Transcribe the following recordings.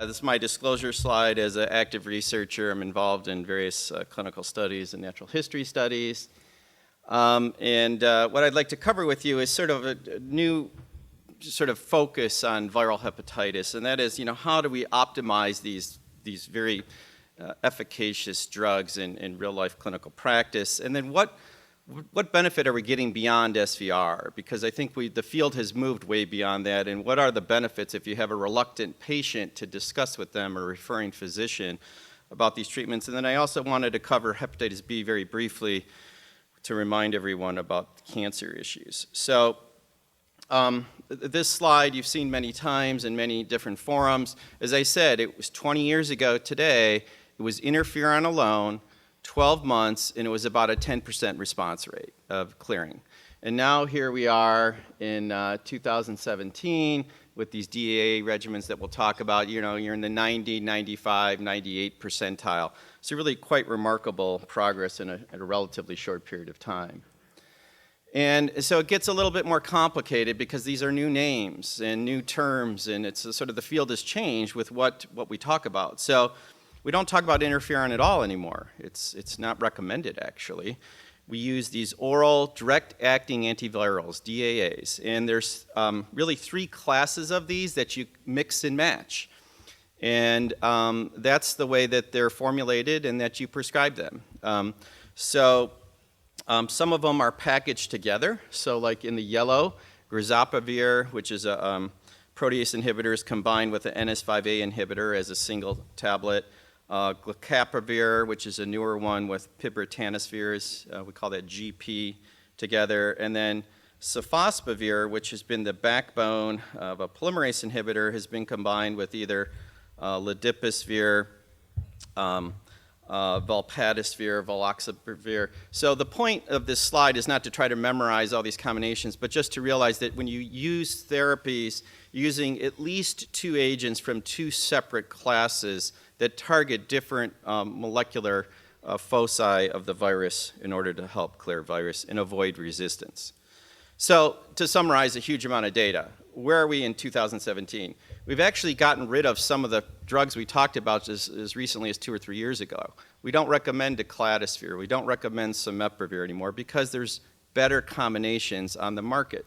This is my disclosure slide. As an active researcher, I'm involved in various clinical studies and natural history studies. What I'd like to cover with you is sort of a new sort of focus on viral hepatitis, and that is, how do we optimize these very efficacious drugs in real-life clinical practice, and then what benefit are we getting beyond SVR? Because I think the field has moved way beyond that, and what are the benefits if you have a reluctant patient to discuss with them or referring physician about these treatments? And then I also wanted to cover hepatitis B very briefly to remind everyone about cancer issues. So this slide you've seen many times in many different forums. As I said, it was 20 years ago today. It was interferon alone, 12 months, and it was about a 10% response rate of clearing. And now here we are in 2017 with these DAA regimens that we'll talk about. You're in the 90, 95, 98 percentile. So really quite remarkable progress in a relatively short period of time. And so it gets a little bit more complicated because these are new names and new terms, and it's sort of the field has changed with what we talk about. So we don't talk about interferon at all anymore. It's not recommended, actually. We use these oral direct-acting antivirals, DAAs, and there's really three classes of these that you mix and match. And that's the way that they're formulated and that you prescribe them. Some of them are packaged together. So like in the yellow, grizapavir, which is a protease inhibitor, is combined with an NS5A inhibitor as a single tablet. Glucapavir, which is a newer one with pibrentanavir, we call that GP together. And then sofosbuvir, which has been the backbone of a polymerase inhibitor, has been combined with either ledipasvir, valpatisvir, valoxapavir. So the point of this slide is not to try to memorize all these combinations, but just to realize that when you use therapies using at least two agents from two separate classes that target different molecular foci of the virus in order to help clear virus and avoid resistance. So to summarize a huge amount of data, where are we in 2017? We've actually gotten rid of some of the drugs we talked about as recently as 2 or 3 years ago. We don't recommend decladisvir. We don't recommend samepravir anymore because there's better combinations on the market.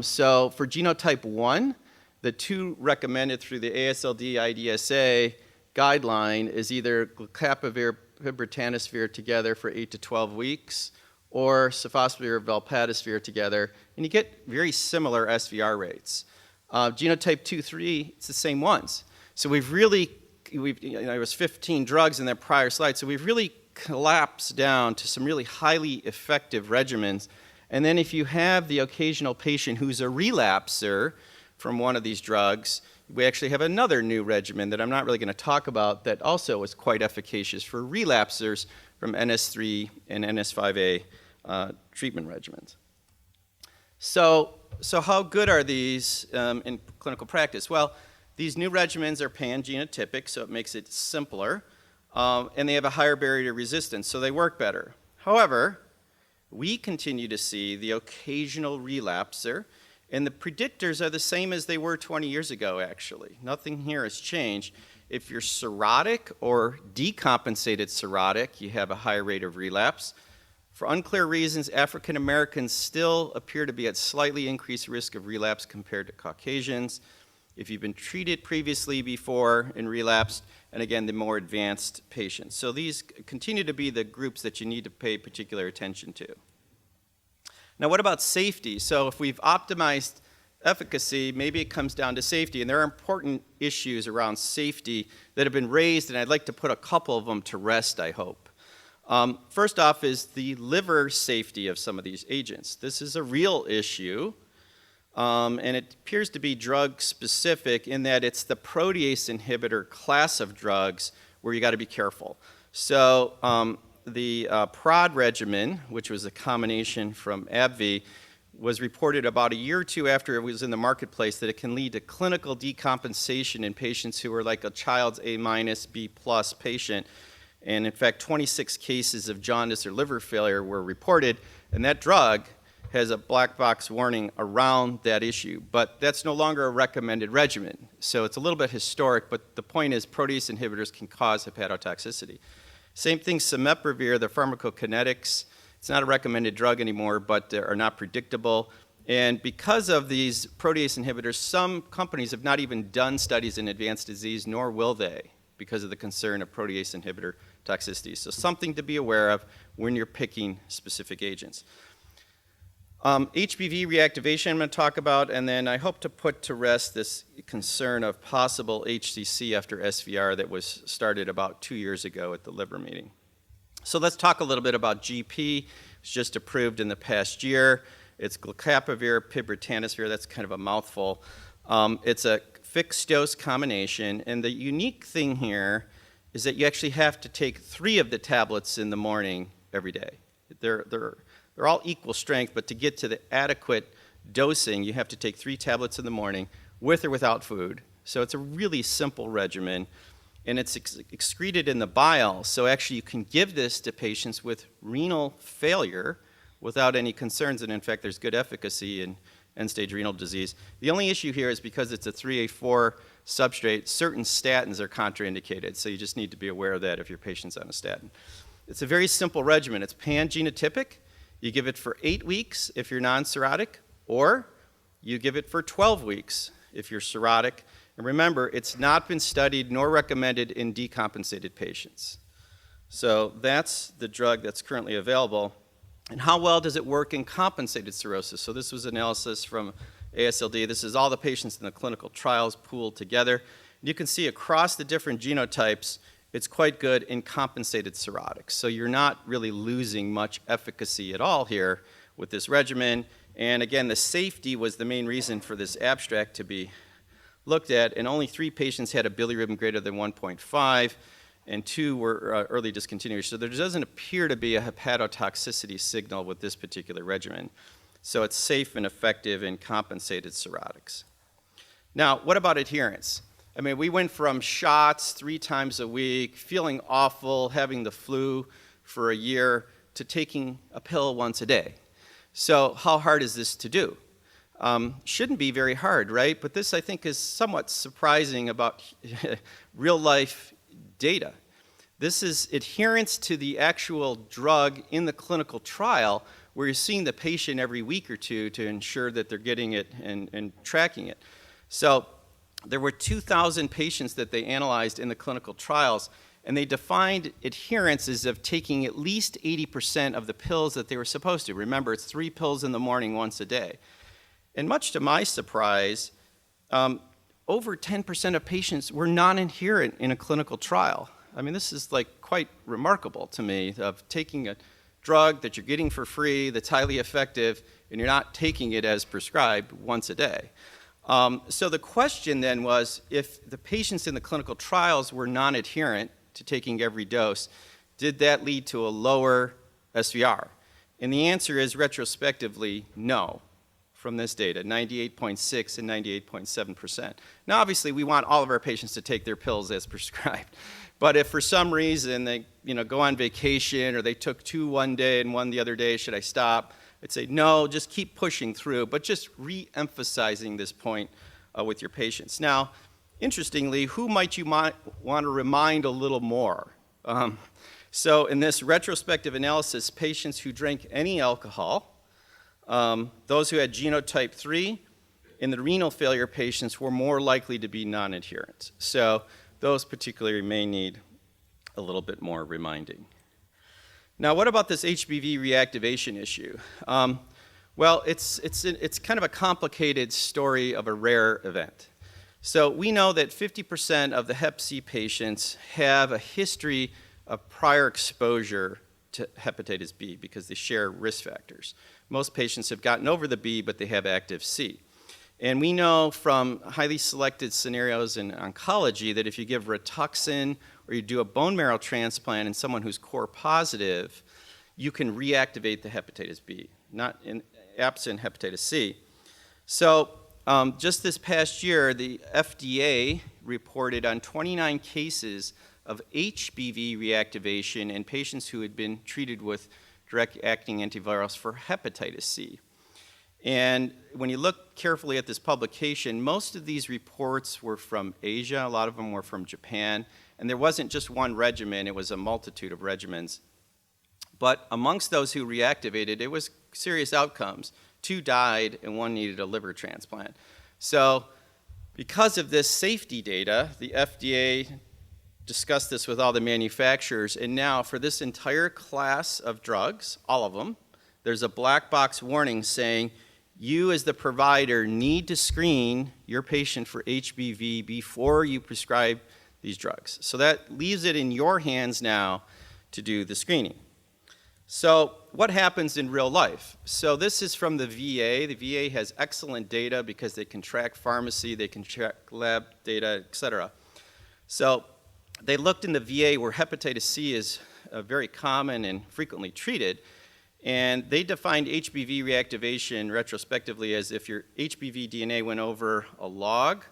So for genotype 1, the two recommended through the AASLD-IDSA guideline is either glucapavir, pibrentanavir together for 8 to 12 weeks, or sofosbuvir, valpatisvir together, and you get very similar SVR rates. Genotype 2, 3, it's the same ones. So there was 15 drugs in that prior slide, so we've really collapsed down to some really highly effective regimens. And then if you have the occasional patient who's a relapser from one of these drugs, we actually have another new regimen that I'm not really going to talk about that also is quite efficacious for relapsers from NS3 and NS5A treatment regimens. So how good are these in clinical practice? Well, these new regimens are pan-genotypic, so it makes it simpler, and they have a higher barrier to resistance, so they work better. However, we continue to see the occasional relapser, and the predictors are the same as they were 20 years ago, actually. Nothing here has changed. If you're cirrhotic or decompensated cirrhotic, you have a higher rate of relapse. For unclear reasons, African Americans still appear to be at slightly increased risk of relapse compared to Caucasians. If you've been treated previously before and relapsed, and again, the more advanced patients. So these continue to be the groups that you need to pay particular attention to. Now, what about safety? So if we've optimized efficacy, maybe it comes down to safety, and there are important issues around safety that have been raised, and I'd like to put a couple of them to rest, I hope. First off is the liver safety of some of these agents. This is a real issue, and it appears to be drug-specific in that it's the protease inhibitor class of drugs where you got to be careful. So the PROD regimen, which was a combination from AbbVie, was reported about a year or two after it was in the marketplace that it can lead to clinical decompensation in patients who are like a child's A-, B+ patient. And in fact, 26 cases of jaundice or liver failure were reported, and that drug has a black box warning around that issue, but that's no longer a recommended regimen. So it's a little bit historic, but the point is protease inhibitors can cause hepatotoxicity. Same thing, cimeprevir, the pharmacokinetics, it's not a recommended drug anymore, but they are not predictable. And because of these protease inhibitors, some companies have not even done studies in advanced disease, nor will they, because of the concern of protease inhibitor toxicity. So something to be aware of when you're picking specific agents. HBV reactivation I'm going to talk about, and then I hope to put to rest this concern of possible HCC after SVR that was started about 2 years ago at the liver meeting. So let's talk a little bit about GP. It's just approved in the past year. It's glucapavir, pibritanasvir, that's kind of a mouthful. It's a fixed dose combination, and the unique thing here is that you actually have to take 3 of the tablets in the morning every day. They're all equal strength, but to get to the adequate dosing, you have to take 3 tablets in the morning with or without food. So it's a really simple regimen, and it's excreted in the bile. So actually you can give this to patients with renal failure without any concerns, and in fact there's good efficacy in end-stage renal disease. The only issue here is because it's a 3A4 substrate, certain statins are contraindicated, so you just need to be aware of that if your patient's on a statin. It's a very simple regimen. It's pan-genotypic. You give it for 8 weeks if you're non-cirrhotic, or you give it for 12 weeks if you're cirrhotic. And remember, it's not been studied nor recommended in decompensated patients. So that's the drug that's currently available. And how well does it work in compensated cirrhosis? So this was analysis from ASLD. This is all the patients in the clinical trials pooled together. You can see across the different genotypes, it's quite good in compensated cirrhotics. So you're not really losing much efficacy at all here with this regimen. And again, the safety was the main reason for this abstract to be looked at, and only 3 patients had a bilirubin greater than 1.5, and 2 were early discontinued. So there doesn't appear to be a hepatotoxicity signal with this particular regimen. So it's safe and effective in compensated cirrhotics. Now, what about adherence? I mean, we went from shots 3 times a week, feeling awful, having the flu for a year, to taking a pill once a day. So how hard is this to do? Shouldn't be very hard, right? But this, I think, is somewhat surprising about real-life data. This is adherence to the actual drug in the clinical trial, where you're seeing the patient every week or 2 to ensure that they're getting it and tracking it. So there were 2,000 patients that they analyzed in the clinical trials, and they defined adherence as of taking at least 80% of the pills that they were supposed to. Remember, it's 3 pills in the morning once a day. And much to my surprise, over 10% of patients were non-adherent in a clinical trial. I mean, this is like quite remarkable to me, of taking a drug that you're getting for free, that's highly effective, and you're not taking it as prescribed once a day. So the question then was, if the patients in the clinical trials were non-adherent to taking every dose, did that lead to a lower SVR? And the answer is retrospectively no, from this data, 98.6 and 98.7%. Now obviously we want all of our patients to take their pills as prescribed. But if for some reason they go on vacation, or they took 2 one day and 1 the other day, should I stop? I'd say no, just keep pushing through, but just re-emphasizing this point with your patients. Now, interestingly, who might you want to remind a little more? So in this retrospective analysis, patients who drank any alcohol, those who had genotype 3, and the renal failure patients were more likely to be non-adherent. So those particularly may need a little bit more reminding. Now, what about this HBV reactivation issue? Well, it's kind of a complicated story of a rare event. So we know that 50% of the Hep C patients have a history of prior exposure to hepatitis B because they share risk factors. Most patients have gotten over the B, but they have active C. And we know from highly selected scenarios in oncology that if you give Rituxan or you do a bone marrow transplant in someone who's core positive, you can reactivate the hepatitis B, not in absent hepatitis C. So just this past year, the FDA reported on 29 cases of HBV reactivation in patients who had been treated with direct-acting antivirals for hepatitis C. And when you look carefully at this publication, most of these reports were from Asia. A lot of them were from Japan. And there wasn't just one regimen. It was a multitude of regimens. But amongst those who reactivated, it was serious outcomes. 2 died, and 1 needed a liver transplant. So because of this safety data, the FDA discussed this with all the manufacturers. And now for this entire class of drugs, all of them, there's a black box warning saying, you as the provider need to screen your patient for HBV before you prescribe these drugs. So that leaves it in your hands now to do the screening. So what happens in real life? So this is from the VA. The VA has excellent data because they can track pharmacy, they can track lab data, et cetera. So they looked in the VA where hepatitis C is very common and frequently treated, and they defined HBV reactivation retrospectively as if your HBV DNA went over a log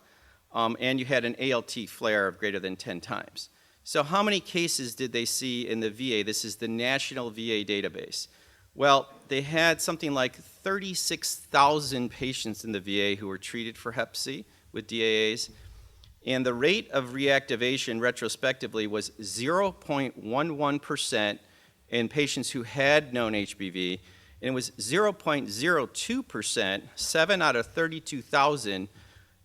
and you had an ALT flare of greater than 10 times. So how many cases did they see in the VA? This is the National VA database. Well, they had something like 36,000 patients in the VA who were treated for Hep C with DAAs, and the rate of reactivation retrospectively was 0.11% in patients who had known HBV, and it was 0.02%, 7 out of 32,000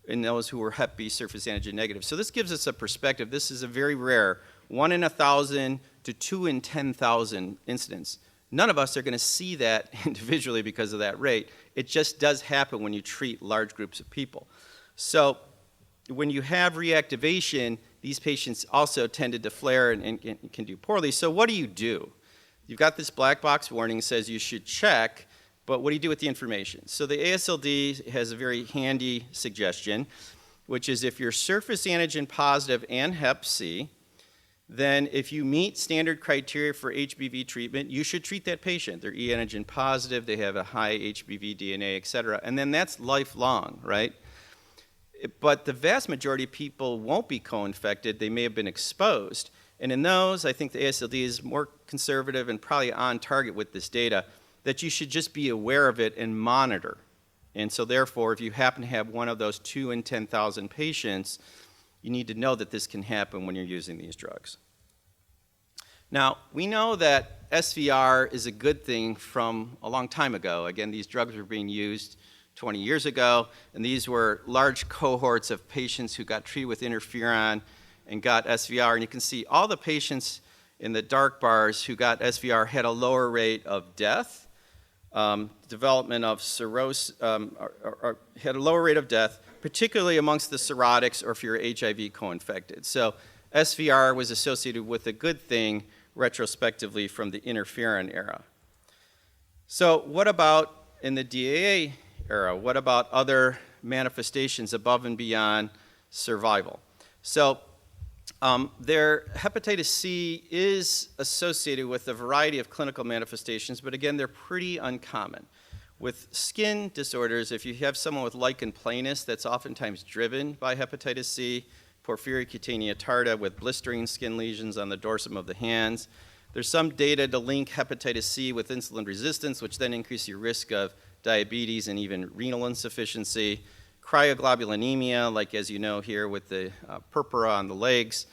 in those who were Hep B surface antigen negative. So this gives us a perspective. This is a very rare 1 in 1,000 to 2 in 10,000 incidents. None of us are going to see that individually because of that rate. It just does happen when you treat large groups of people. So when you have reactivation, these patients also tended to flare and can do poorly. So what do? You've got this black box warning that says you should check, but what do you do with the information? So the AASLD has a very handy suggestion, which is if you're surface antigen positive and Hep C, then if you meet standard criteria for HBV treatment, you should treat that patient. They're E antigen positive, they have a high HBV DNA, et cetera, and then that's lifelong, right? But the vast majority of people won't be co-infected. They may have been exposed. And in those, I think the AASLD is more conservative and probably on target with this data, that you should just be aware of it and monitor. And so therefore, if you happen to have one of those 2 in 10,000 patients, you need to know that this can happen when you're using these drugs. Now, we know that SVR is a good thing from a long time ago. Again, these drugs were being used 20 years ago, and these were large cohorts of patients who got treated with interferon and got SVR. And you can see all the patients in the dark bars who got SVR had a lower rate of death, development of cirrhosis, or had a lower rate of death, particularly amongst the cirrhotics or if you're HIV co-infected. So SVR was associated with a good thing retrospectively from the interferon era. So what about in the DAA era? What about other manifestations above and beyond survival? So their hepatitis C is associated with a variety of clinical manifestations, but again, they're pretty uncommon. With skin disorders, if you have someone with lichen planus, that's oftentimes driven by hepatitis C, porphyria cutanea tarda with blistering skin lesions on the dorsum of the hands. There's some data to link hepatitis C with insulin resistance, which then increase your risk of diabetes and even renal insufficiency. Cryoglobulinemia, like as you know here with the purpura on the legs.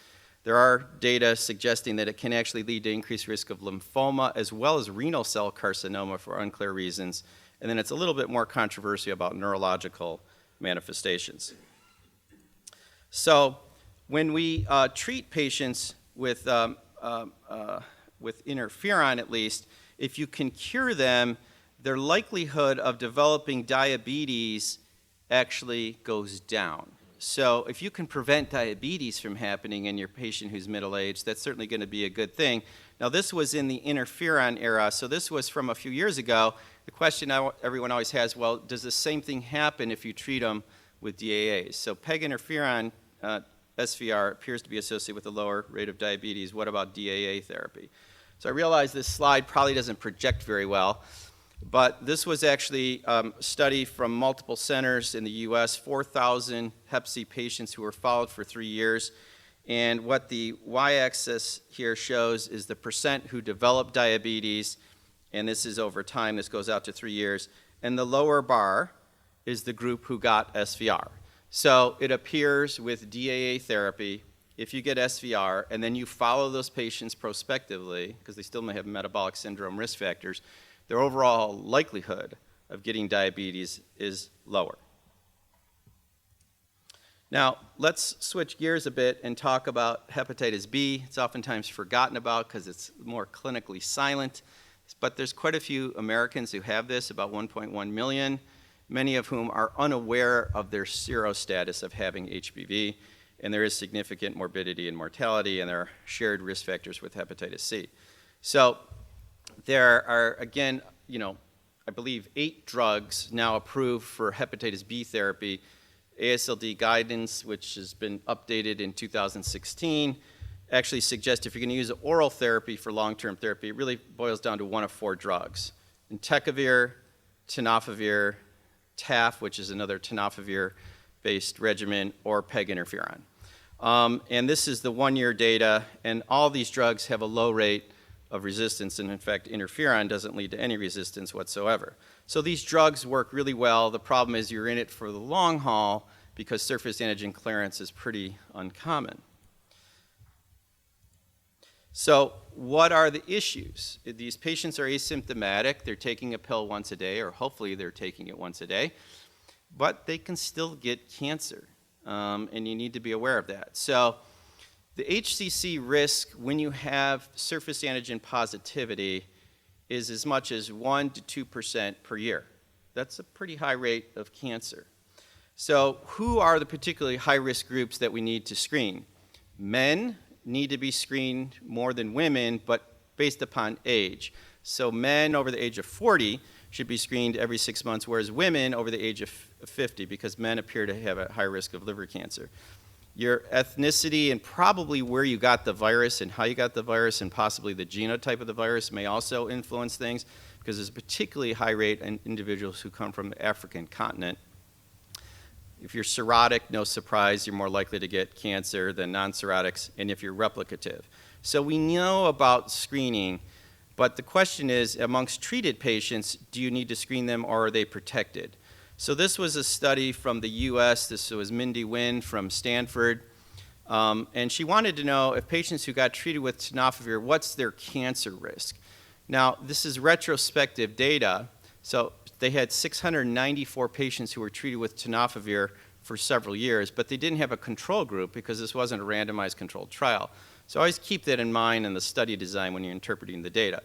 There are data suggesting that it can actually lead to increased risk of lymphoma as well as renal cell carcinoma for unclear reasons. And then it's a little bit more controversial about neurological manifestations. So when we treat patients with interferon at least, if you can cure them, their likelihood of developing diabetes actually goes down. So if you can prevent diabetes from happening in your patient who's middle-aged, that's certainly going to be a good thing. Now this was in the interferon era, so this was from a few years ago. The question everyone always has, well, does the same thing happen if you treat them with DAAs? So PEG interferon SVR appears to be associated with a lower rate of diabetes. What about DAA therapy? So I realize this slide probably doesn't project very well, but this was actually a study from multiple centers in the US, 4,000 Hep C patients who were followed for 3 years. And what the y-axis here shows is the percent who developed diabetes, and this is over time, this goes out to 3 years. and the lower bar is the group who got SVR. So it appears with DAA therapy, if you get SVR and then you follow those patients prospectively, because they still may have metabolic syndrome risk factors, their overall likelihood of getting diabetes is lower. Now, let's switch gears a bit and talk about hepatitis B. It's oftentimes forgotten about because it's more clinically silent, but there's quite a few Americans who have this, about 1.1 million, many of whom are unaware of their serostatus of having HBV, and there is significant morbidity and mortality, and there are shared risk factors with hepatitis C. So there are, again, I believe 8 drugs now approved for hepatitis B therapy. AASLD guidance, which has been updated in 2016, actually suggests if you're going to use oral therapy for long-term therapy, it really boils down to one of 4 drugs: entecavir, tenofovir, TAF, which is another tenofovir-based regimen, or PEG interferon. And this is the 1-year data, and all these drugs have a low rate of resistance, and in fact, interferon doesn't lead to any resistance whatsoever. So these drugs work really well. The problem is you're in it for the long haul because surface antigen clearance is pretty uncommon. So what are the issues? These patients are asymptomatic. They're taking a pill once a day, or hopefully they're taking it once a day, but they can still get cancer, and you need to be aware of that. So the HCC risk when you have surface antigen positivity is as much as 1 to 2% per year. That's a pretty high rate of cancer. So who are the particularly high-risk groups that we need to screen? Men need to be screened more than women, but based upon age. So men over the age of 40 should be screened every 6 months, whereas women over the age of 50, because men appear to have a high risk of liver cancer. Your ethnicity and probably where you got the virus and how you got the virus and possibly the genotype of the virus may also influence things, because there's a particularly high rate in individuals who come from the African continent. If you're cirrhotic, no surprise, you're more likely to get cancer than non-cirrhotics, and if you're replicative. So we know about screening, but the question is, amongst treated patients, do you need to screen them or are they protected? So this was a study from the US. This was Mindy Nguyen from Stanford. And she wanted to know if patients who got treated with tenofovir, what's their cancer risk? Now, this is retrospective data. So they had 694 patients who were treated with tenofovir for several years, but they didn't have a control group because this wasn't a randomized controlled trial. So always keep that in mind in the study design when you're interpreting the data.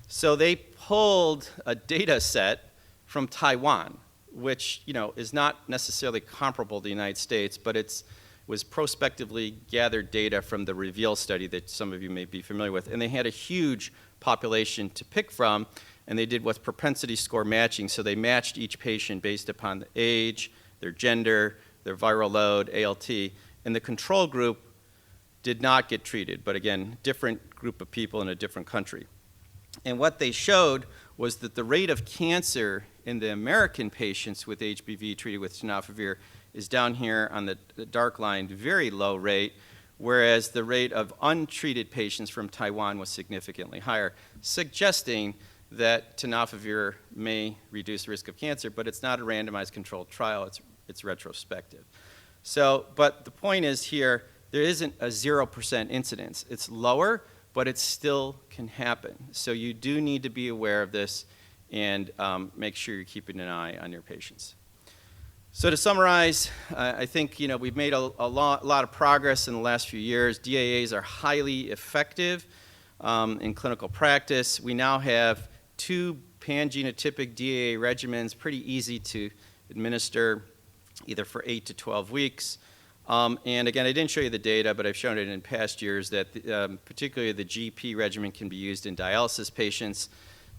So they pulled a data set from Taiwan, which is not necessarily comparable to the United States, but it was prospectively gathered data from the REVEAL study that some of you may be familiar with. And they had a huge population to pick from, and they did what's propensity score matching. So they matched each patient based upon the age, their gender, their viral load, ALT, and the control group did not get treated, but again, different group of people in a different country. And what they showed was that the rate of cancer in the American patients with HBV treated with tenofovir is down here on the dark line, very low rate, whereas the rate of untreated patients from Taiwan was significantly higher, suggesting that tenofovir may reduce the risk of cancer, but it's not a randomized controlled trial, it's retrospective. So, but the point is here, there isn't a 0% incidence. It's lower, but it still can happen. So you do need to be aware of this and make sure you're keeping an eye on your patients. So to summarize, I think we've made a lot of progress in the last few years. DAAs are highly effective in clinical practice. We now have 2 pan-genotypic DAA regimens, pretty easy to administer, either for 8 to 12 weeks. And again, I didn't show you the data, but I've shown it in past years that particularly the GP regimen can be used in dialysis patients.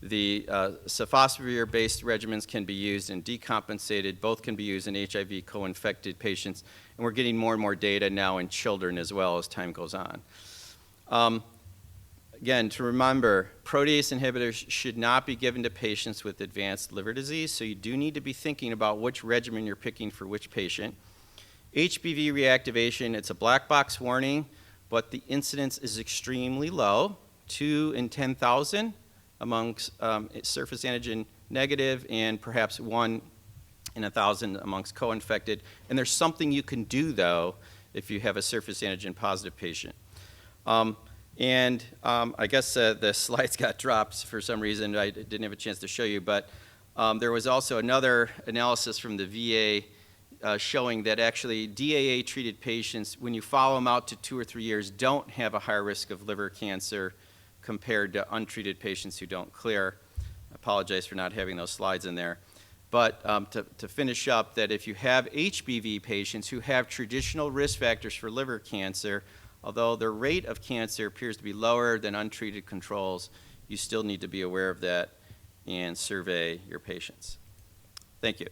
The sofosbuvir-based regimens can be used in decompensated. Both can be used in HIV co-infected patients. And we're getting more and more data now in children as well as time goes on. Again, to remember, protease inhibitors should not be given to patients with advanced liver disease, so you do need to be thinking about which regimen you're picking for which patient. HBV reactivation, it's a black box warning, but the incidence is extremely low, 2 in 10,000 amongst surface antigen negative and perhaps 1 in 1,000 amongst co-infected. And there's something you can do, though, if you have a surface antigen positive patient. I guess the slides got dropped for some reason. I didn't have a chance to show you, but there was also another analysis from the VA showing that actually DAA-treated patients, when you follow them out to 2 or 3 years, don't have a higher risk of liver cancer compared to untreated patients who don't clear. I apologize for not having those slides in there. But to finish up, that if you have HBV patients who have traditional risk factors for liver cancer, although their rate of cancer appears to be lower than untreated controls, you still need to be aware of that and survey your patients. Thank you.